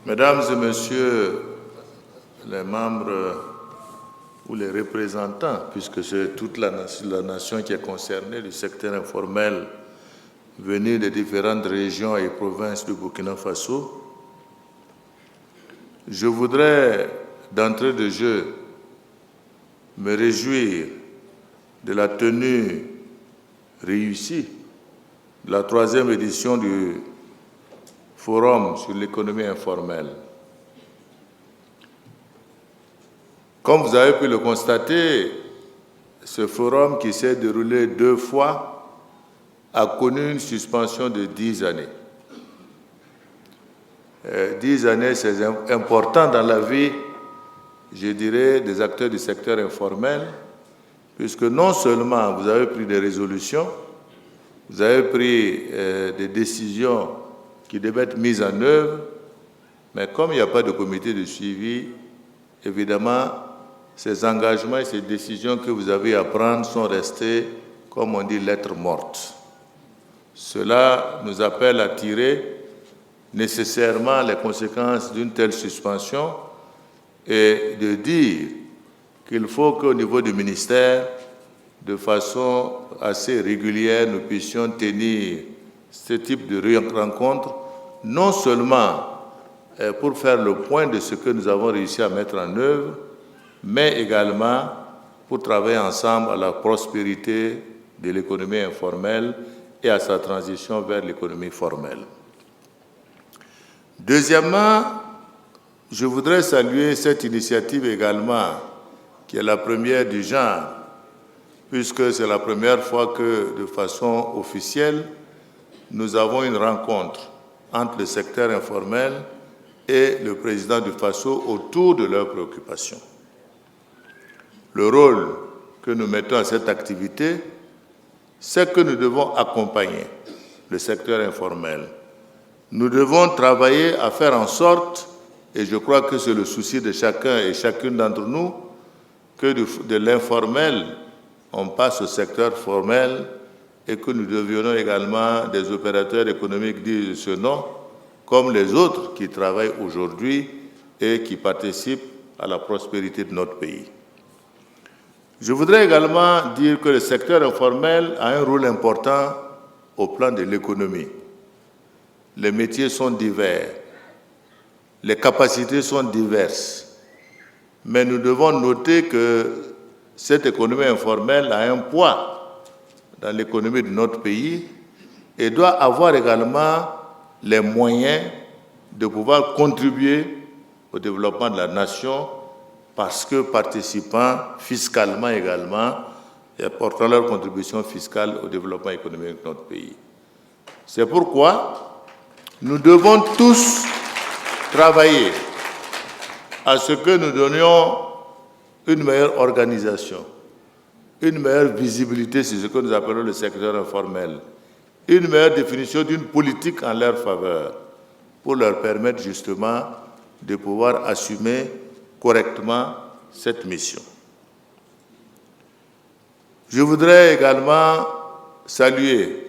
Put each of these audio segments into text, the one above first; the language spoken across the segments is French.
Mesdames et Messieurs les membres ou les représentants, puisque c'est toute la nation qui est concernée, du secteur informel venu des différentes régions et provinces du Burkina Faso, je voudrais d'entrée de jeu me réjouir de la tenue réussie de la 3e édition du Forum sur l'économie informelle. Comme vous avez pu le constater, ce forum qui s'est déroulé 2 fois a connu une suspension de 10 années. 10 années, c'est important dans la vie, je dirais, des acteurs du secteur informel, puisque non seulement vous avez pris des résolutions, vous avez pris des décisions qui devaient être mises en œuvre, mais comme il n'y a pas de comité de suivi, évidemment, ces engagements et ces décisions que vous avez à prendre sont restés, comme on dit, lettres mortes. Cela nous appelle à tirer nécessairement les conséquences d'une telle suspension et de dire qu'il faut qu'au niveau du ministère, de façon assez régulière, nous puissions tenir ce type de rencontre, non seulement pour faire le point de ce que nous avons réussi à mettre en œuvre, mais également pour travailler ensemble à la prospérité de l'économie informelle et à sa transition vers l'économie formelle. Deuxièmement, je voudrais saluer cette initiative également, qui est la première du genre, puisque c'est la première fois que, de façon officielle, nous avons une rencontre entre le secteur informel et le président du Faso autour de leurs préoccupations. Le rôle que nous mettons à cette activité, c'est que nous devons accompagner le secteur informel. Nous devons travailler à faire en sorte, et je crois que c'est le souci de chacun et chacune d'entre nous, que de l'informel, on passe au secteur formel et que nous devions également des opérateurs économiques dignes de ce nom, comme les autres qui travaillent aujourd'hui et qui participent à la prospérité de notre pays. Je voudrais également dire que le secteur informel a un rôle important au plan de l'économie. Les métiers sont divers, les capacités sont diverses, mais nous devons noter que cette économie informelle a un poids dans l'économie de notre pays et doit avoir également les moyens de pouvoir contribuer au développement de la nation parce que participant fiscalement également et apportant leur contribution fiscale au développement économique de notre pays. C'est pourquoi nous devons tous travailler à ce que nous donnions une meilleure organisation, une meilleure visibilité sur ce que nous appelons le secteur informel, une meilleure définition d'une politique en leur faveur pour leur permettre justement de pouvoir assumer correctement cette mission. Je voudrais également saluer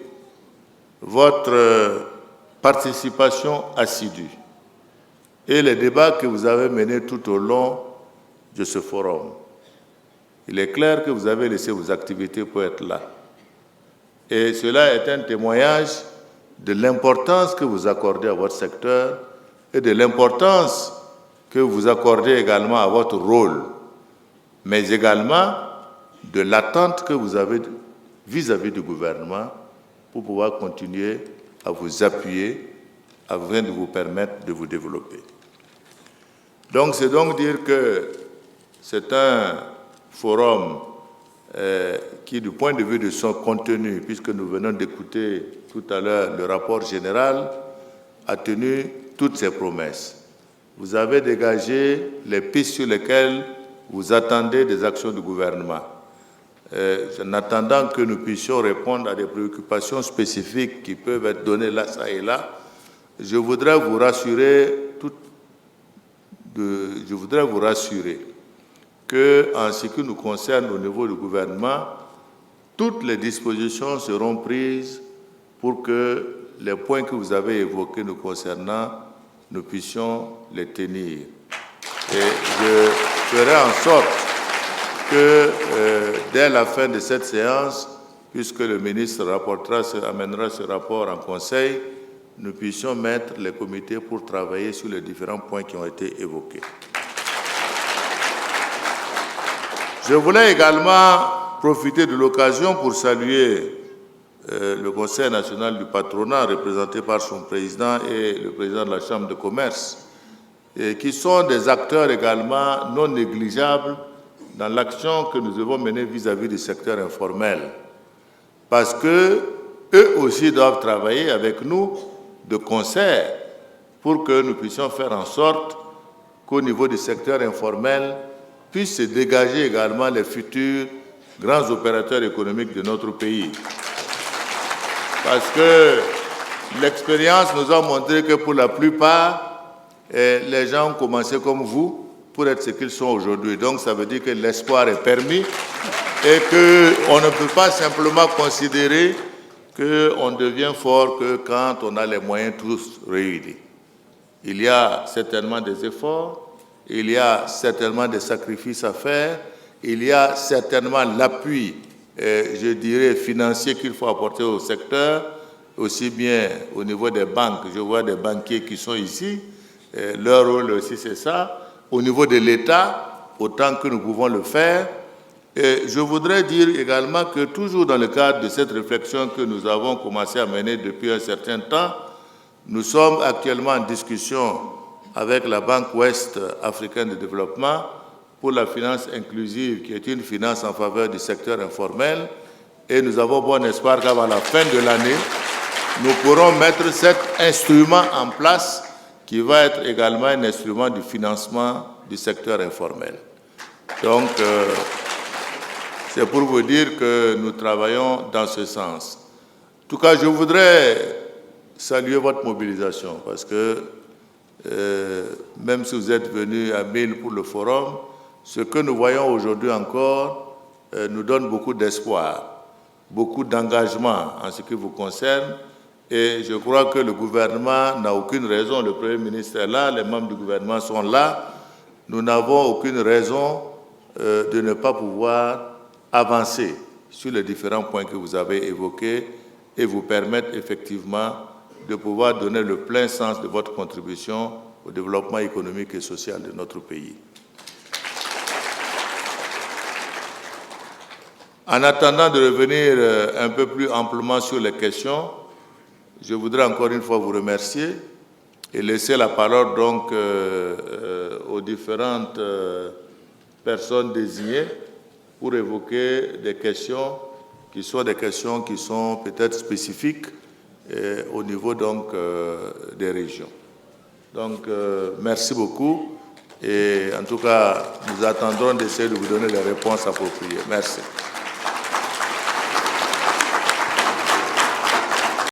votre participation assidue et les débats que vous avez menés tout au long de ce forum. Il est clair que vous avez laissé vos activités pour être là. Et cela est un témoignage de l'importance que vous accordez à votre secteur et de l'importance que vous accordez également à votre rôle, mais également de l'attente que vous avez vis-à-vis du gouvernement pour pouvoir continuer à vous appuyer afin de vous permettre de vous développer. Donc, c'est donc dire que c'est un forum qui, du point de vue de son contenu, puisque nous venons d'écouter tout à l'heure le rapport général, a tenu toutes ses promesses. Vous avez dégagé les pistes sur lesquelles vous attendez des actions du gouvernement. En attendant que nous puissions répondre à des préoccupations spécifiques qui peuvent être données là, ça et là, je voudrais vous rassurer que, en ce qui nous concerne au niveau du gouvernement, toutes les dispositions seront prises pour que les points que vous avez évoqués nous concernant nous puissions les tenir. Et je ferai en sorte que dès la fin de cette séance, puisque le ministre amènera ce rapport en conseil, nous puissions mettre les comités pour travailler sur les différents points qui ont été évoqués. Je voulais également profiter de l'occasion pour saluer le Conseil national du patronat, représenté par son président et le président de la Chambre de commerce, et qui sont des acteurs également non négligeables dans l'action que nous devons mener vis-à-vis du secteur informel. Parce qu'eux aussi doivent travailler avec nous de concert pour que nous puissions faire en sorte qu'au niveau du secteur informel puissent se dégager également les futurs grands opérateurs économiques de notre pays. Parce que l'expérience nous a montré que pour la plupart, les gens ont commencé comme vous pour être ce qu'ils sont aujourd'hui. Donc ça veut dire que l'espoir est permis et qu'on ne peut pas simplement considérer qu'on devient fort que quand on a les moyens tous réunis. Il y a certainement des efforts, il y a certainement des sacrifices à faire, il y a certainement l'appui, je dirais, financier qu'il faut apporter au secteur, aussi bien au niveau des banques. Je vois des banquiers qui sont ici, leur rôle aussi c'est ça. Au niveau de l'État, autant que nous pouvons le faire. Et je voudrais dire également que toujours dans le cadre de cette réflexion que nous avons commencé à mener depuis un certain temps, nous sommes actuellement en discussion avec la Banque Ouest africaine de développement pour la finance inclusive, qui est une finance en faveur du secteur informel. Et nous avons bon espoir qu'avant la fin de l'année, nous pourrons mettre cet instrument en place qui va être également un instrument du financement du secteur informel. Donc, c'est pour vous dire que nous travaillons dans ce sens. En tout cas, je voudrais saluer votre mobilisation parce que même si vous êtes venus à 1000 pour le forum, ce que nous voyons aujourd'hui encore nous donne beaucoup d'espoir, beaucoup d'engagement en ce qui vous concerne. Et je crois que le gouvernement n'a aucune raison, le Premier ministre est là, les membres du gouvernement sont là. Nous n'avons aucune raison de ne pas pouvoir avancer sur les différents points que vous avez évoqués et vous permettre effectivement de pouvoir donner le plein sens de votre contribution au développement économique et social de notre pays. En attendant de revenir un peu plus amplement sur les questions, je voudrais encore une fois vous remercier et laisser la parole donc aux différentes personnes désignées pour évoquer des questions qui sont peut-être spécifiques au niveau donc des régions. Donc merci beaucoup et en tout cas nous attendrons d'essayer de vous donner les réponses appropriées. Merci.